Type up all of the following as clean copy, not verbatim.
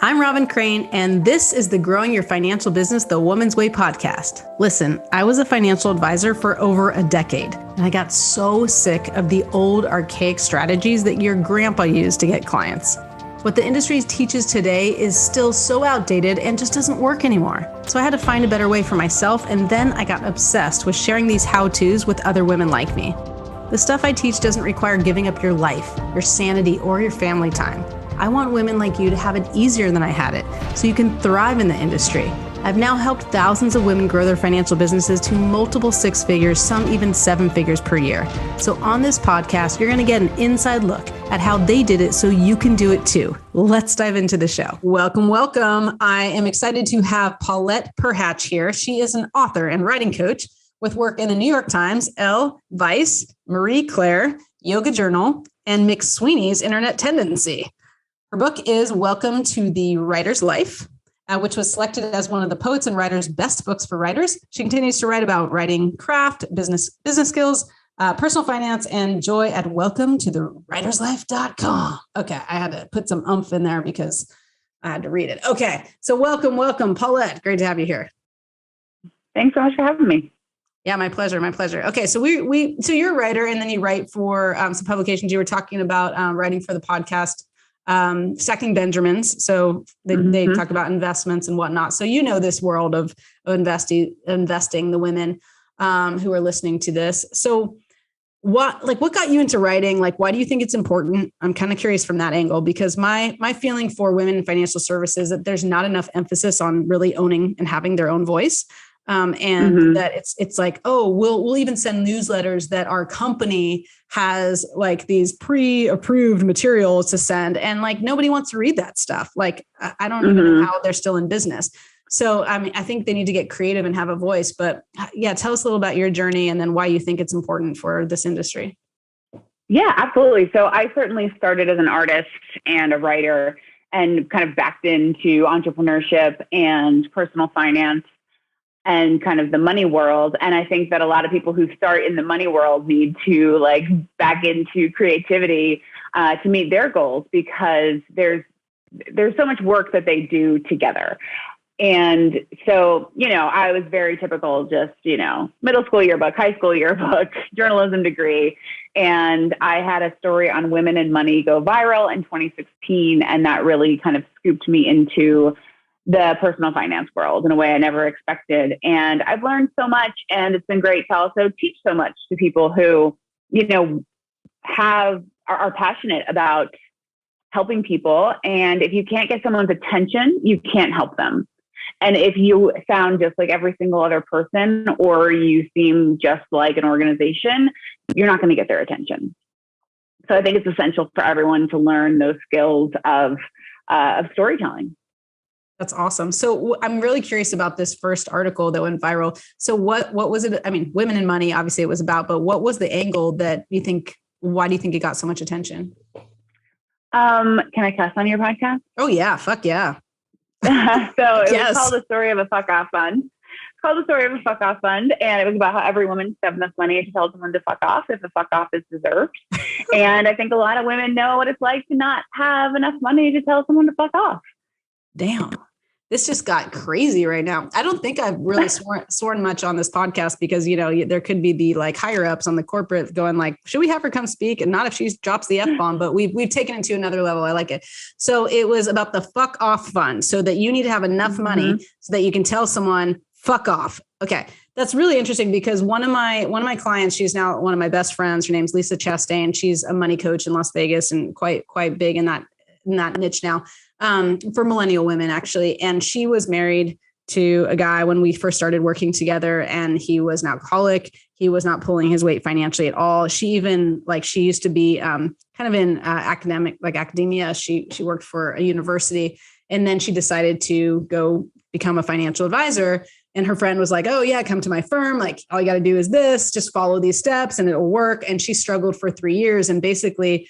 I'm Robin Crane, and this is the Growing Your Financial Business the Woman's Way podcast. Listen, I was a financial advisor for over a decade, and I got so sick of the old archaic strategies that your grandpa used to get clients. What the industry teaches today is still so outdated and just doesn't work anymore. So I had to find a better way for myself, and then I got obsessed with sharing these how-tos with other women like me. The stuff I teach doesn't require giving up your life, your sanity, or your family time. I want women like you to have it easier than I had it, so you can thrive in the industry. I've now helped thousands of women grow their financial businesses to multiple six figures, some even seven figures per year. So on this podcast, you're going to get an inside look at how they did it so you can do it too. Let's dive into the show. Welcome, welcome. I am excited to have Paulette Perhach here. She is an author and writing coach with work in the New York Times, Elle, Vice, Marie Claire, Yoga Journal, and McSweeney's Internet Tendency. Her book is Welcome to the Writer's Life, which was selected as one of the Poets and Writers' best books for writers. She continues to write about writing craft, business skills, personal finance, and joy at welcometotherwriterslife.com. Okay, I had to put some oomph in there because I had to read it. Okay, so welcome, Paulette. Great to have you here. Thanks so much for having me. Yeah, my pleasure. Okay, so so you're a writer, and then you write for some publications. You were talking about writing for the podcast. Stacking Benjamins. So they talk about investments and whatnot. So you know this world of investing, the women who are listening to this. So what got you into writing? Like, why do you think it's important? I'm kind of curious from that angle, because my feeling for women in financial services is that there's not enough emphasis on really owning and having their own voice. That it's like, oh, we'll even send newsletters that our company has like these pre-approved materials to send. And like, nobody wants to read that stuff. Like, I don't even know how they're still in business. So, I mean, I think they need to get creative and have a voice, but yeah, tell us a little about your journey and then why you think it's important for this industry. Yeah, absolutely. So I certainly started as an artist and a writer and kind of backed into entrepreneurship and personal finance and kind of the money world. And I think that a lot of people who start in the money world need to like back into creativity to meet their goals, because there's so much work that they do together. And so, I was very typical, just, middle school yearbook, high school yearbook, journalism degree. And I had a story on women and money go viral in 2016. And that really kind of scooped me into the personal finance world in a way I never expected. And I've learned so much, and it's been great to also teach so much to people who, are passionate about helping people. And if you can't get someone's attention, you can't help them. And if you sound just like every single other person, or you seem just like an organization, you're not going to get their attention. So I think it's essential for everyone to learn those skills of storytelling. That's awesome. So I'm really curious about this first article that went viral. So what was it? I mean, women and money, obviously it was about, but what was the angle that why do you think it got so much attention? Can I cuss on your podcast? Oh yeah. Fuck yeah. So it was called The Story of a Fuck Off Fund. It's called The Story of a Fuck Off Fund. And it was about how every woman should have enough money to tell someone to fuck off if a fuck off is deserved. And I think a lot of women know what it's like to not have enough money to tell someone to fuck off. Damn. This just got crazy right now. I don't think I've really sworn much on this podcast because, there could be the like higher ups on the corporate going like, should we have her come speak? And not if she drops the F-bomb, but we've taken it to another level. I like it. So it was about the fuck off fund, so that you need to have enough money so that you can tell someone fuck off. Okay. That's really interesting, because one of my clients, she's now one of my best friends. Her name's Lisa Chastain. She's a money coach in Las Vegas and quite big in that niche now. For millennial women, actually. And she was married to a guy when we first started working together, and he was an alcoholic. He was not pulling his weight financially at all. She even she used to be kind of in academia. She worked for a university, and then she decided to go become a financial advisor. And her friend was like, oh yeah, come to my firm. Like, all you got to do is this, just follow these steps and it'll work. And she struggled for 3 years and basically,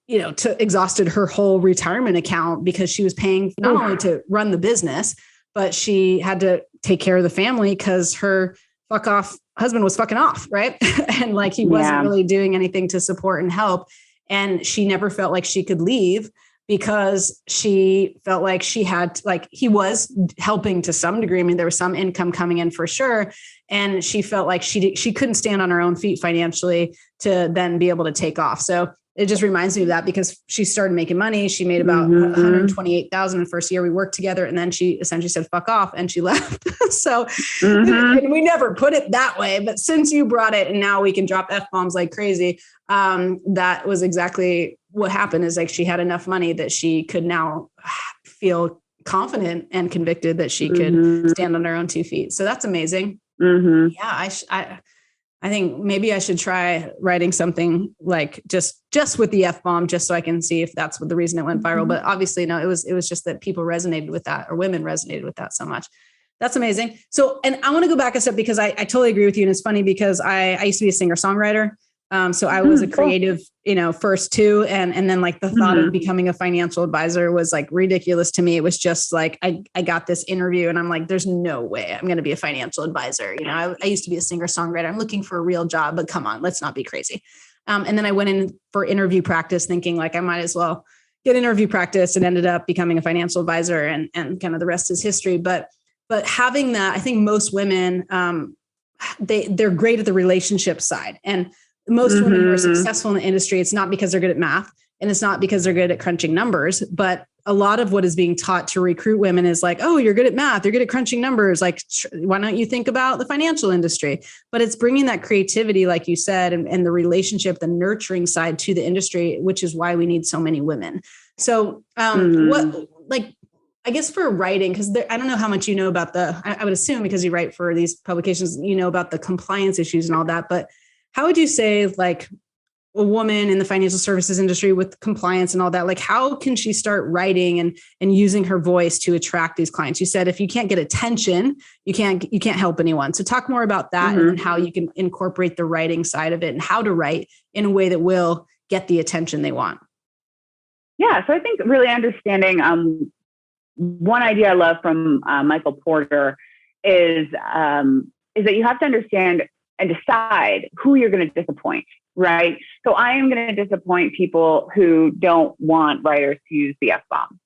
exhausted her whole retirement account because she was paying not only to run the business, but she had to take care of the family because her fuck off husband was fucking off. Right. And he wasn't really doing anything to support and help. And she never felt like she could leave. because she felt like she had, like, he was helping to some degree. I mean, there was some income coming in for sure. And she felt like she couldn't stand on her own feet financially to then be able to take off. So it just reminds me of that, because she started making money. She made about $128,000 in the first year we worked together. And then she essentially said, fuck off. And she left. So and we never put it that way, but since you brought it and now we can drop F-bombs like crazy. That was exactly what happened, is like, she had enough money that she could now feel confident and convicted that she could stand on her own 2 feet. So that's amazing. Yeah. I think maybe I should try writing something like just with the F-bomb, just so I can see if that's what the reason it went viral. But obviously, no, it was just that people resonated with that, or women resonated with that so much. That's amazing. So, and I want to go back a step, because I totally agree with you. And it's funny because I used to be a singer-songwriter. So I was a creative, first too. And then like the thought of becoming a financial advisor was like ridiculous to me. It was just like, I got this interview and I'm like, there's no way I'm going to be a financial advisor. I used to be a singer songwriter. I'm looking for a real job, but come on, let's not be crazy. And then I went in for interview practice thinking like I might as well get interview practice, and ended up becoming a financial advisor, and kind of the rest is history. But having that, I think most women, they're great at the relationship side. And most women who are successful in the industry, it's not because they're good at math, and it's not because they're good at crunching numbers, but a lot of what is being taught to recruit women is like, oh, you're good at math, you're good at crunching numbers. Like, why don't you think about the financial industry? But it's bringing that creativity, like you said, and the relationship, the nurturing side to the industry, which is why we need so many women. So I guess for writing, because I don't know how much you know about I would assume because you write for these publications, about the compliance issues and all that, but how would you say, like, a woman in the financial services industry with compliance and all that, like, how can she start writing and using her voice to attract these clients? You said, if you can't get attention, you can't help anyone. So talk more about that and how you can incorporate the writing side of it, and how to write in a way that will get the attention they want. Yeah. So I think really understanding, one idea I love from Michael Porter is that you have to understand and decide who you're going to disappoint, right? So I am going to disappoint people who don't want writers to use the F-bomb.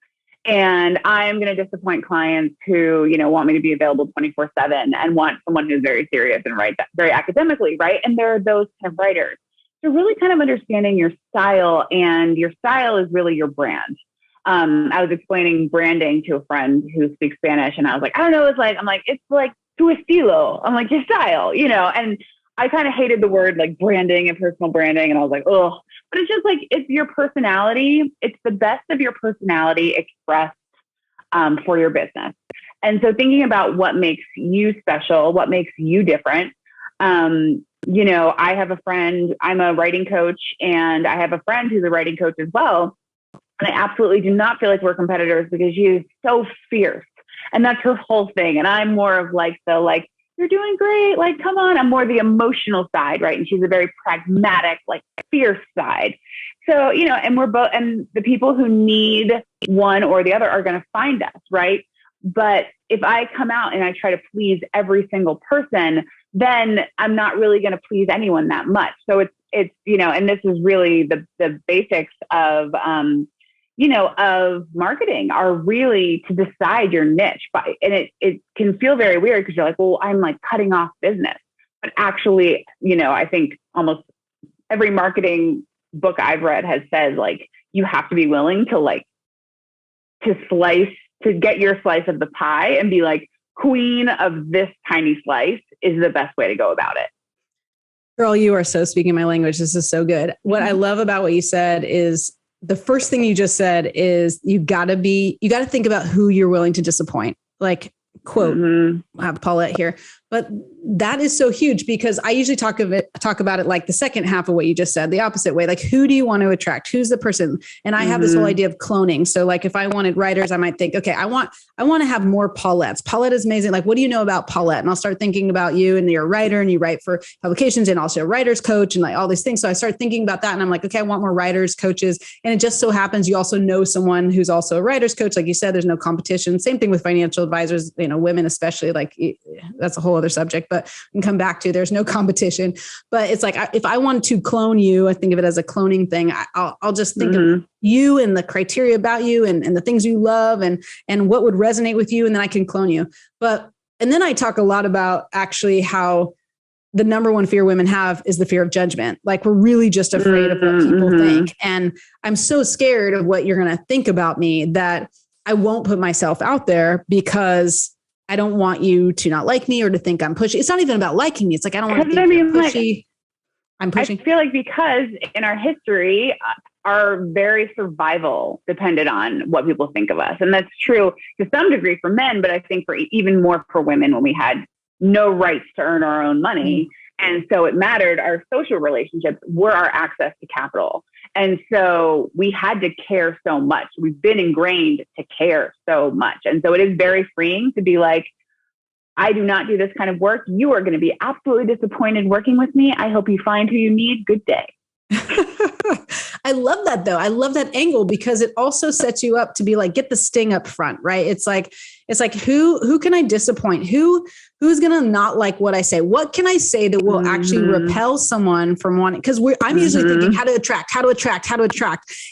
And I'm going to disappoint clients who, want me to be available 24/7 and want someone who's very serious and write that very academically, right? And there are those kind of writers. So really kind of understanding your style, and your style is really your brand. I was explaining branding to a friend who speaks Spanish, and I was like, I don't know, it's like tu estilo. I'm like, your style, and I kind of hated the word like branding and personal branding. And I was like, oh, but it's just like, it's your personality. It's the best of your personality expressed for your business. And so thinking about what makes you special, what makes you different. I have a friend, I'm a writing coach, and I have a friend who's a writing coach as well. And I absolutely do not feel like we're competitors, because she is so fierce. And that's her whole thing. And I'm more of like you're doing great. Like, come on. I'm more the emotional side, right? And she's a very pragmatic, like, fierce side. So, and we're both, and the people who need one or the other are going to find us, right? But if I come out and I try to please every single person, then I'm not really going to please anyone that much. So it's, and this is really the basics of, of marketing are really to decide your niche. And it can feel very weird, because you're like, well, I'm like cutting off business. But actually, I think almost every marketing book I've read has said, like, you have to be willing to to get your slice of the pie and be like, queen of this tiny slice is the best way to go about it. Girl, you are so speaking my language. This is so good. What I love about what you said is, the first thing you just said is you got to think about who you're willing to disappoint. Like, quote, I have Paulette here, but that is so huge, because I usually talk about it like the second half of what you just said, the opposite way. Like, who do you want to attract? Who's the person? And I have this whole idea of cloning. So like, if I wanted writers, I might think, okay, I want to have more Paulettes. Paulette is amazing. Like, what do you know about Paulette? And I'll start thinking about you, and you're a writer and you write for publications, and also a writer's coach, and like all these things. So I start thinking about that, and I'm like, okay, I want more writers, coaches. And it just so happens you also know someone who's also a writer's coach. Like you said, there's no competition. Same thing with financial advisors, women, especially, like, that's a whole other subject, but we can come back to, there's no competition, but it's like, if I want to clone you, I think of it as a cloning thing. I'll just think of you and the criteria about you and the things you love and what would resonate with you. And then I can clone you. And then I talk a lot about actually how the number one fear women have is the fear of judgment. Like we're really just afraid of what people think. And I'm so scared of what you're going to think about me that I won't put myself out there because I don't want you to not like me or to think I'm pushy. It's not even about liking me. It's like, I don't want to think I'm pushy. I'm pushing. I feel like because in our history, our very survival depended on what people think of us. And that's true to some degree for men, but I think for even more for women when we had no rights to earn our own money. And so it mattered. Our social relationships were our access to capital. And so we had to care so much. We've been ingrained to care so much. And so it is very freeing to be like, I do not do this kind of work. You are going to be absolutely disappointed working with me. I hope you find who you need. Good day. I love that though. I love that angle because it also sets you up to be like, get the sting up front, right? It's like who can I disappoint? Who's going to not like what I say? What can I say that will actually repel someone from wanting? Because I'm usually thinking how to attract.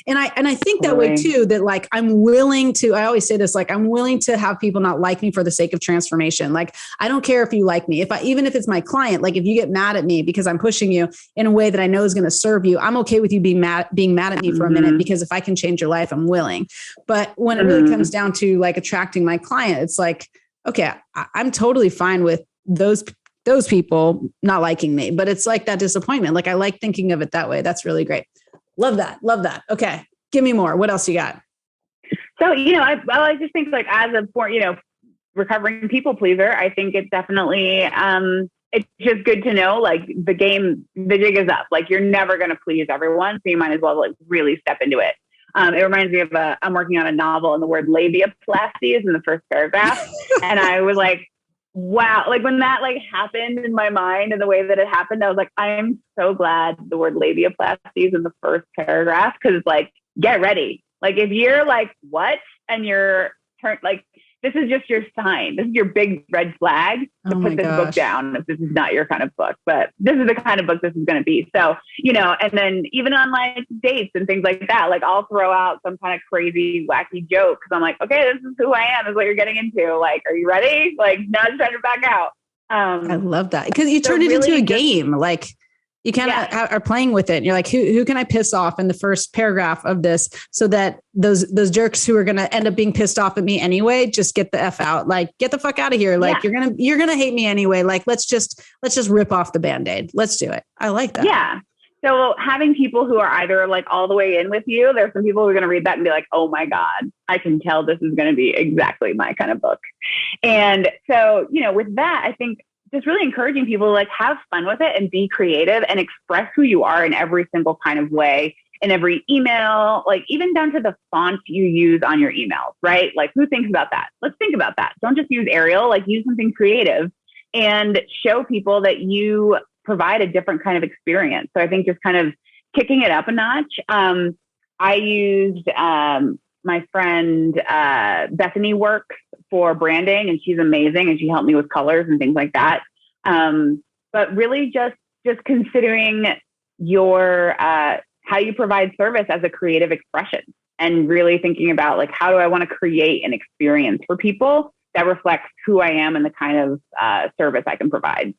And I think that way too, that like, I'm willing to, I always say this, like, I'm willing to have people not like me for the sake of transformation. Like, I don't care if you like me, even if it's my client, like if you get mad at me because I'm pushing you in a way that I know is going to serve you, I'm okay with you being mad at me for a minute, because if I can change your life, I'm willing. But when it really comes down to like attracting my client, it's like, okay, I'm totally fine with those people not liking me, but it's like that disappointment. Like I like thinking of it that way. That's really great. Love that. Okay. Give me more. What else you got? So, I just think like as a, recovering people pleaser, I think it's definitely, it's just good to know, like the jig is up. Like you're never going to please everyone. So you might as well like really step into it. It reminds me of I'm working on a novel and the word labiaplasty is in the first paragraph. And I was like, wow. Like when that like happened in my mind and the way that it happened, I was like, I am so glad the word labiaplasty is in the first paragraph. Cause it's like, get ready. Like if you're like, what? And you're like, this is just your sign. This is your big red flag to put this book down if this is not your kind of book. But this is the kind of book this is going to be. So, and then even on like dates and things like that, like I'll throw out some kind of crazy, wacky joke because I'm like, okay, this is who I am. This is what you're getting into. Like, are you ready? Like, not trying to back out. I love that because you turned it into a game. Like you kind of are playing with it. And you're like, who can I piss off in the first paragraph of this so that those jerks who are going to end up being pissed off at me anyway, just get the F out, like get the fuck out of here. Like you're going to hate me anyway. Like, let's just rip off the Band-Aid. Let's do it. I like that. Yeah. So having people who are either like all the way in with you, there's some people who are going to read that and be like, oh my God, I can tell this is going to be exactly my kind of book. And so, with that, I think just really encouraging people to like have fun with it and be creative and express who you are in every single kind of way in every email, like even down to the font you use on your emails, right? Like who thinks about that? Let's think about that. Don't just use Arial, like use something creative and show people that you provide a different kind of experience. So I think just kind of kicking it up a notch. I used my friend Bethany works for branding and she's amazing and she helped me with colors and things like that. But really just considering your how you provide service as a creative expression and really thinking about like, how do I want to create an experience for people that reflects who I am and the kind of service I can provide.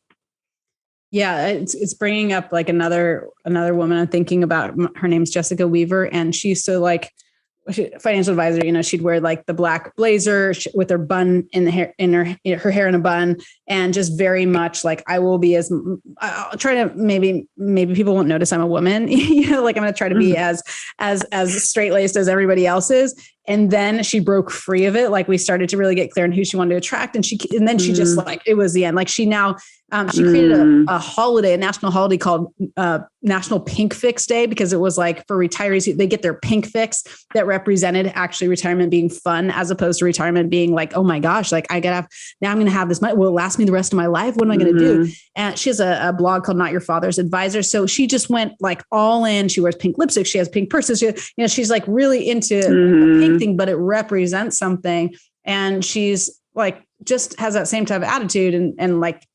Yeah, it's bringing up like another woman I'm thinking about. Her name's Jessica Weaver, and she used to like financial advisor. She'd wear like the black blazer with her bun in the hair, in her hair in a bun, and just very much like I'll try to maybe people won't notice I'm a woman. Like I'm going to try to be as straight laced as everybody else is. And then she broke free of it. Like we started to really get clear on who she wanted to attract. And then she just like, it was the end. Like she now, she created a national holiday called National Pink Fix Day, because it was like for retirees, they get their pink fix that represented actually retirement being fun, as opposed to retirement being like, oh my gosh, like now I'm going to have this money. Will it last me the rest of my life? What am I going to do? And she has a blog called Not Your Father's Advisor. So she just went like all in. She wears pink lipstick. She has pink purses. She's like really into the pink thing, but it represents something. And she's like, just has that same type of attitude and like,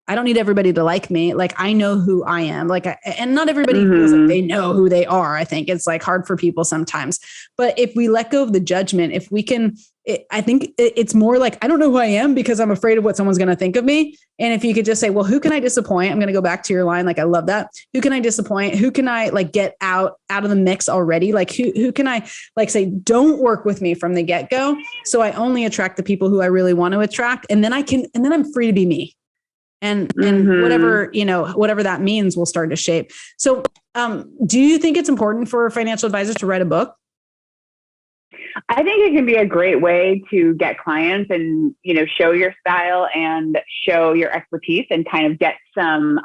I don't need everybody to like me. Like, I know who I am. Like, and not everybody feels like they know who they are. I think it's like hard for people sometimes, but if we let go of the judgment, if we can, I think it's more like, I don't know who I am because I'm afraid of what someone's going to think of me. And if you could just say, well, who can I disappoint? I'm going to go back to your line. Like, I love that. Who can I disappoint? Who can I like get out of the mix already? Like, who can I like say, don't work with me from the get go. So I only attract the people who I really want to attract. And then I'm free to be me. And whatever, whatever that means will start to shape. So do you think it's important for financial advisors to write a book? I think it can be a great way to get clients and, show your style and show your expertise and kind of get some,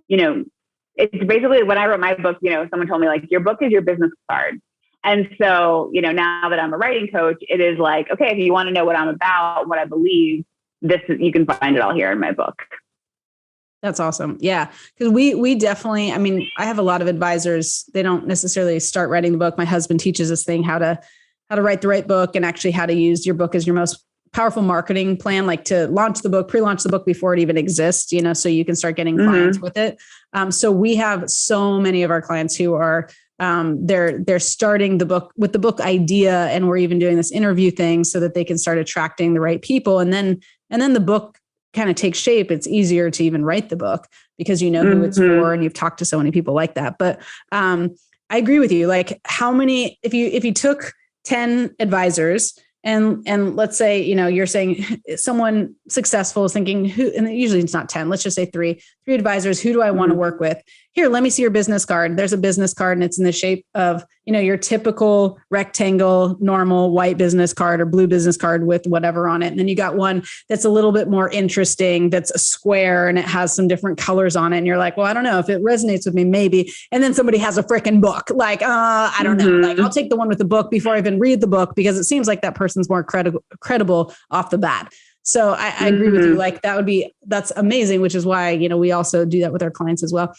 it's basically when I wrote my book, someone told me like, your book is your business card. And so, now that I'm a writing coach, it is like, okay, if you want to know what I'm about, what I believe, you can find it all here in my book. That's awesome. Yeah. Cause we definitely, I mean, I have a lot of advisors. They don't necessarily start writing the book. My husband teaches this thing, how to write the right book and actually how to use your book as your most powerful marketing plan, like to launch the book, pre-launch the book before it even exists, so you can start getting clients with it. So we have so many of our clients who are, they're starting the book with the book idea. And we're even doing this interview thing so that they can start attracting the right people. And then the book kind of takes shape. It's easier to even write the book because you know who it's for and you've talked to so many people like that. But I agree with you. Like how many, if you took 10 advisors and let's say, you're saying someone successful is thinking who, and usually it's not 10, let's just say three advisors. Who do I want to work with? Here, let me see your business card. There's a business card and it's in the shape of, your typical rectangle, normal white business card or blue business card with whatever on it. And then you got one that's a little bit more interesting. That's a square and it has some different colors on it. And you're like, well, I don't know if it resonates with me, maybe. And then somebody has a freaking book. Like, I don't know. Like I'll take the one with the book before I even read the book because it seems like that person's more credible off the bat. So I agree with you. Like that's amazing, which is why, we also do that with our clients as well.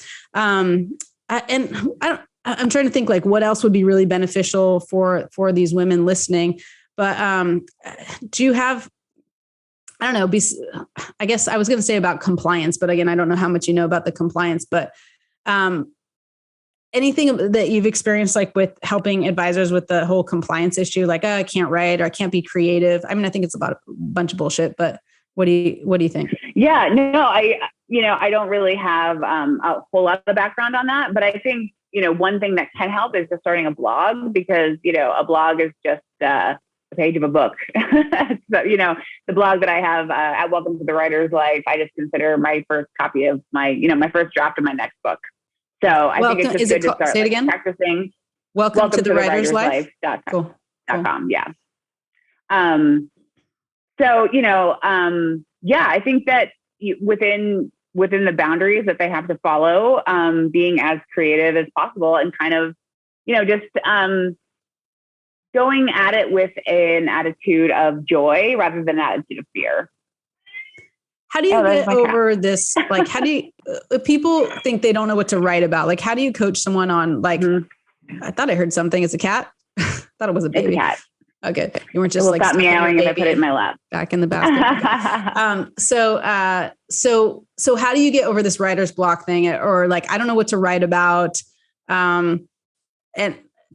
I'm trying to think like what else would be really beneficial for these women listening. But do you have, I don't know, I guess I was going to say about compliance, but again, I don't know how much you know about the compliance, but anything that you've experienced like with helping advisors with the whole compliance issue, like, I can't write or I can't be creative. I mean, I think it's about a bunch of bullshit, but what do you think? Yeah, no, I don't really have a whole lot of background on that, but I think, one thing that can help is just starting a blog because, a blog is just a page of a book. So, the blog that I have at Welcome to the Writer's Life, I just consider my first copy of my, my first draft of my next book. So I think it's just good to start say it again? Practicing. Welcome to the Writer's Life. Cool. .com. Yeah. So, I think that within the boundaries that they have to follow, being as creative as possible and kind of, just going at it with an attitude of joy rather than an attitude of fear. How do you get over this? Like, how do you, if people think they don't know what to write about, like, how do you coach someone on like, I thought I hered something. It's a cat. Thought it was a baby. It's a cat. Okay. You weren't just like stop meowing if I put it in my lap. Back in the basket. So how do you get over this writer's block thing? Or like, I don't know what to write about. And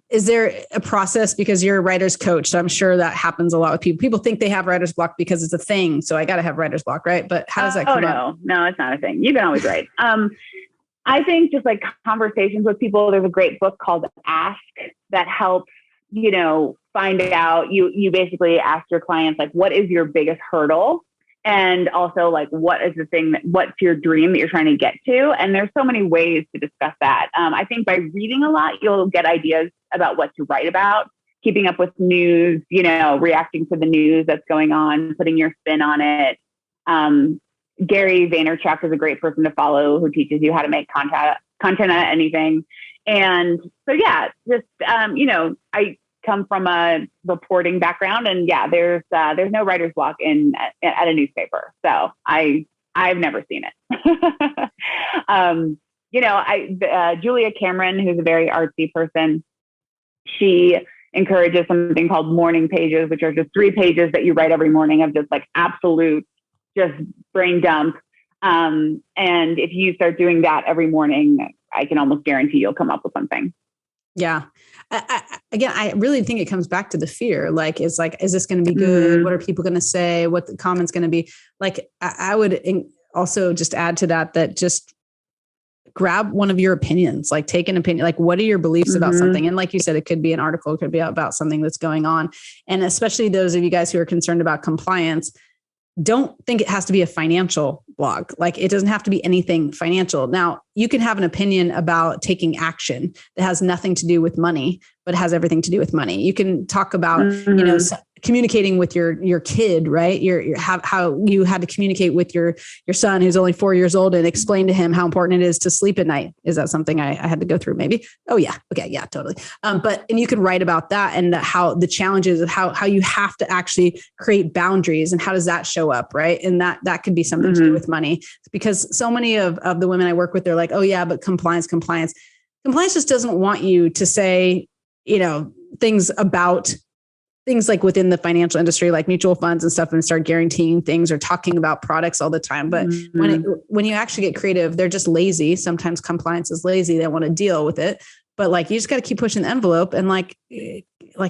is there a process because you're a writer's coach? So I'm sure that happens a lot with people. People think they have writer's block because it's a thing. So I got to have writer's block, right? But how does that come up? No, it's not a thing. You can always write. I think just like conversations with people, there's a great book called Ask that helps, find out, you basically ask your clients, like, what is your biggest hurdle? And also like, what is the thing what's your dream that you're trying to get to? And there's so many ways to discuss that. I think by reading a lot, you'll get ideas about what to write about, keeping up with news, reacting to the news that's going on, putting your spin on it. Gary Vaynerchuk is a great person to follow who teaches you how to make content at anything. And so, yeah, just, I come from a reporting background and there's no writer's block at a newspaper. So I've never seen it. Julia Cameron, who's a very artsy person, she encourages something called morning pages, which are just 3 pages that you write every morning of just like absolute, just brain dump. And if you start doing that every morning, I can almost guarantee you'll come up with something. Yeah. I really think it comes back to the fear. Like, is this going to be good? What are people going to say? What the comment's going to be? Like, I would also just add to that just grab one of your opinions, like take an opinion, like what are your beliefs about something? And like you said, it could be an article, it could be about something that's going on. And especially those of you guys who are concerned about compliance, don't think it has to be a financial blog. Like it doesn't have to be anything financial. Now, you can have an opinion about taking action that has nothing to do with money, but has everything to do with money. You can talk about, communicating with your kid, right? How you had to communicate with your son who's only 4 years old and explain to him how important it is to sleep at night. Is that something I had to go through? Maybe. Oh yeah. Okay. Yeah, totally. And you can write about that and how the challenges of how you have to actually create boundaries and how does that show up, right? And that could be something to do with money, because so many of the women I work with, they're like, oh yeah, but compliance just doesn't want you to say, things about things like within the financial industry, like mutual funds and stuff, and start guaranteeing things or talking about products all the time. But when you actually get creative, they're just lazy. Sometimes compliance is lazy. They want to deal with it, but like, you just got to keep pushing the envelope and like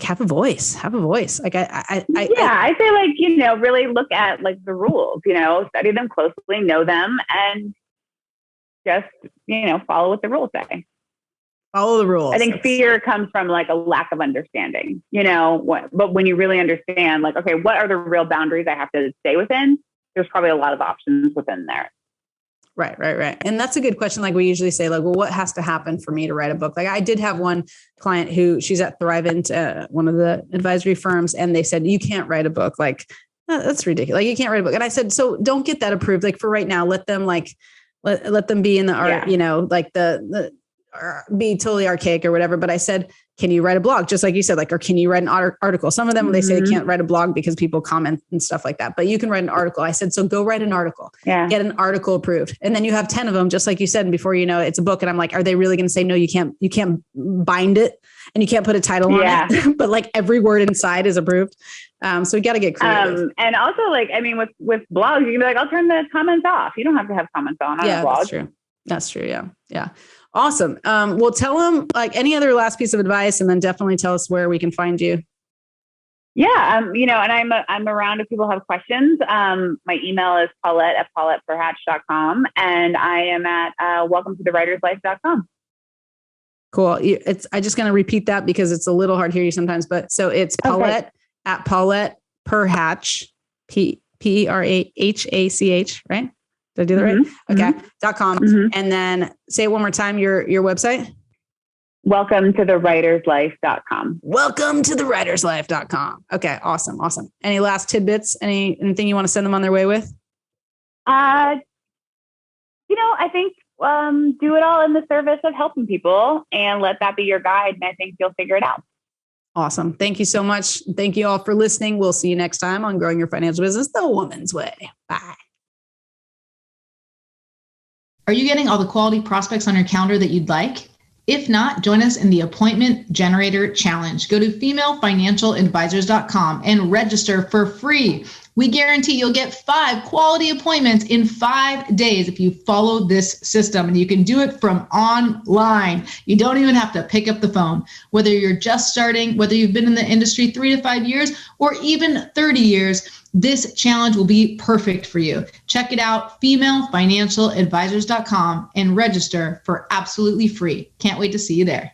have a voice. Like I say really look at like the rules, study them closely, know them, and just, follow what the rules say. Follow the rules. I think fear comes from like a lack of understanding, but when you really understand, like, okay, what are the real boundaries I have to stay within? There's probably a lot of options within there. Right. And that's a good question. Like we usually say, like, well, what has to happen for me to write a book? Like I did have one client who she's at Thrivent, one of the advisory firms, and they said, you can't write a book. Like, that's ridiculous. Like you can't write a book. And I said, so don't get that approved. Like for right now, let them be in the art, like the be totally archaic or whatever. But I said, can you write a blog? Just like you said, like, or can you write an article? Some of them, they say they can't write a blog because people comment and stuff like that, but you can write an article. I said, so go write an article, get an article approved. And then you have 10 of them, just like you said, and before you know it, it's a book. And I'm like, are they really going to say, no, you can't bind it and you can't put a title on it, but like every word inside is approved. So we got to get creative. And also like, I mean, with blogs, you can be like, I'll turn the comments off. You don't have to have comments on a blog. That's true. Yeah. Awesome. Well, tell them like any other last piece of advice, and then definitely tell us where we can find you. Yeah. And I'm around if people have questions. My email is Paulette@PaulettePerhach.com, and I am at welcometothewriterslife.com. Cool. I'm just going to repeat that because it's a little hard to hear you sometimes, but so it's Paulette at Paulette Perhach, Perhach, right? Did I do that right? Okay. .com. And then say it one more time, your website. Welcometothewriterslife.com. Welcometothewriterslife.com. Okay. Awesome. Any last tidbits? Anything you want to send them on their way with? I think do it all in the service of helping people and let that be your guide. And I think you'll figure it out. Awesome. Thank you so much. Thank you all for listening. We'll see you next time on Growing Your Financial Business the Woman's Way. Bye. Are you getting all the quality prospects on your calendar that you'd like? If not, join us in the Appointment Generator Challenge. Go to femalefinancialadvisors.com and register for free. We guarantee you'll get 5 quality appointments in 5 days if you follow this system, and you can do it from online. You don't even have to pick up the phone. Whether you're just starting, whether you've been in the industry 3 to 5 years, or even 30 years, this challenge will be perfect for you. Check it out, femalefinancialadvisors.com, and register for absolutely free. Can't wait to see you there.